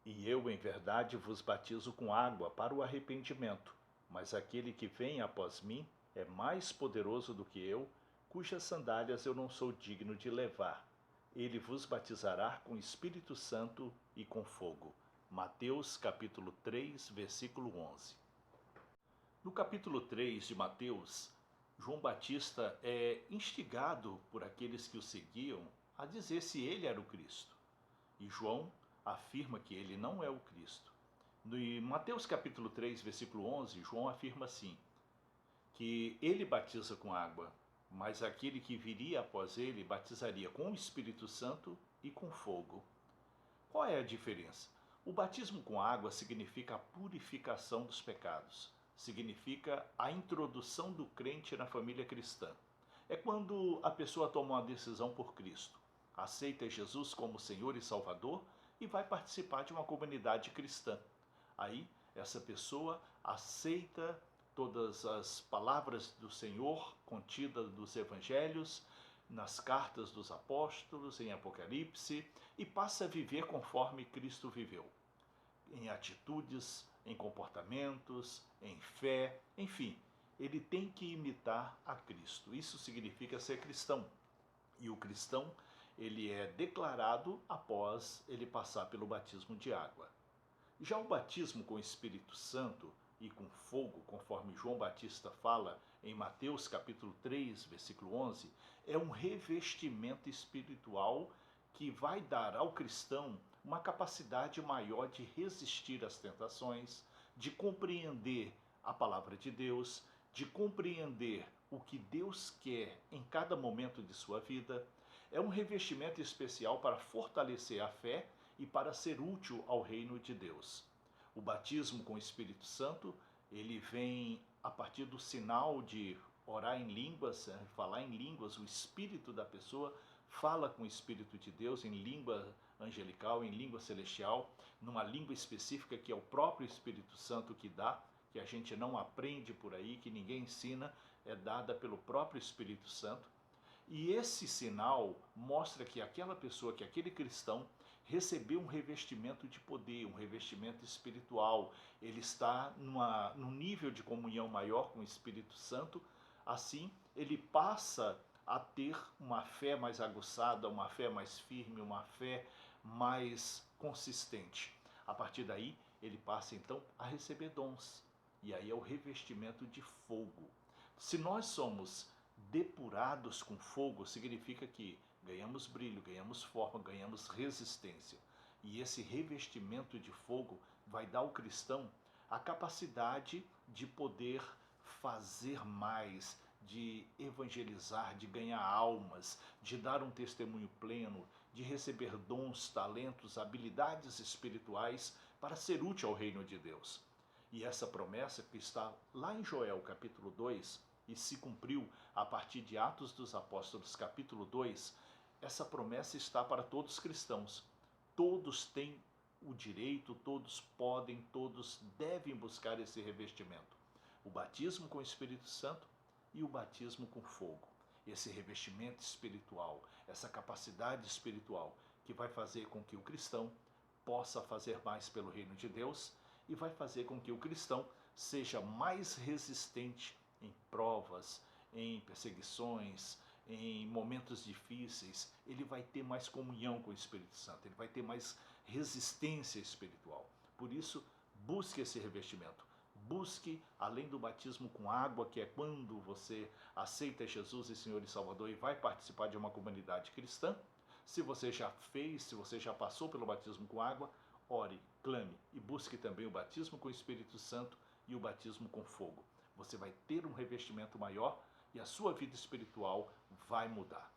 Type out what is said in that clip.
E eu, em verdade, vos batizo com água para o arrependimento, mas aquele que vem após mim é mais poderoso do que eu, cujas sandálias eu não sou digno de levar. Ele vos batizará com Espírito Santo e com fogo. Mateus capítulo 3, versículo 11. No capítulo 3 de Mateus, João Batista é instigado por aqueles que o seguiam a dizer se ele era o Cristo. E João afirma que ele não é o Cristo. No Mateus capítulo 3, versículo 11, João afirma assim, que ele batiza com água, mas aquele que viria após ele batizaria com o Espírito Santo e com fogo. Qual é a diferença? O batismo com água significa a purificação dos pecados, significa a introdução do crente na família cristã. É quando a pessoa toma uma decisão por Cristo, aceita Jesus como Senhor e Salvador e vai participar de uma comunidade cristã. Aí, essa pessoa aceita todas as palavras do Senhor contidas nos evangelhos, nas cartas dos apóstolos, em Apocalipse, e passa a viver conforme Cristo viveu. Em atitudes, em comportamentos, em fé, enfim, ele tem que imitar a Cristo. Isso significa ser cristão. E o cristão, ele é declarado após ele passar pelo batismo de água. Já o batismo com o Espírito Santo e com fogo, conforme João Batista fala em Mateus capítulo 3, versículo 11, é um revestimento espiritual que vai dar ao cristão uma capacidade maior de resistir às tentações, de compreender a palavra de Deus, de compreender o que Deus quer em cada momento de sua vida. É um revestimento especial para fortalecer a fé e para ser útil ao reino de Deus. O batismo com o Espírito Santo, ele vem a partir do sinal de orar em línguas, falar em línguas, o espírito da pessoa fala com o Espírito de Deus em língua angelical, em língua celestial, numa língua específica que é o próprio Espírito Santo que dá, que a gente não aprende por aí, que ninguém ensina, é dada pelo próprio Espírito Santo. E esse sinal mostra que aquela pessoa, que aquele cristão, recebeu um revestimento de poder, um revestimento espiritual. Ele está num nível de comunhão maior com o Espírito Santo. Assim, ele passa a ter uma fé mais aguçada, uma fé mais firme, uma fé mais consistente. A partir daí, ele passa então a receber dons. E aí é o revestimento de fogo. Se nós somos depurados com fogo, significa que ganhamos brilho, ganhamos forma, ganhamos resistência. E esse revestimento de fogo vai dar ao cristão a capacidade de poder fazer mais, de evangelizar, de ganhar almas, de dar um testemunho pleno, de receber dons, talentos, habilidades espirituais para ser útil ao reino de Deus. E essa promessa que está lá em Joel capítulo 2, e se cumpriu a partir de Atos dos Apóstolos capítulo 2, essa promessa está para todos os cristãos. Todos têm o direito, todos podem, todos devem buscar esse revestimento. O batismo com o Espírito Santo e o batismo com fogo. Esse revestimento espiritual, essa capacidade espiritual que vai fazer com que o cristão possa fazer mais pelo reino de Deus e vai fazer com que o cristão seja mais resistente em provas, em perseguições, em momentos difíceis. Ele vai ter mais comunhão com o Espírito Santo, ele vai ter mais resistência espiritual. Por isso, busque esse revestimento. Busque, além do batismo com água, que é quando você aceita Jesus e Senhor e Salvador e vai participar de uma comunidade cristã. Se você já fez, se você já passou pelo batismo com água, ore, clame e busque também o batismo com o Espírito Santo e o batismo com fogo. Você vai ter um revestimento maior e a sua vida espiritual vai mudar.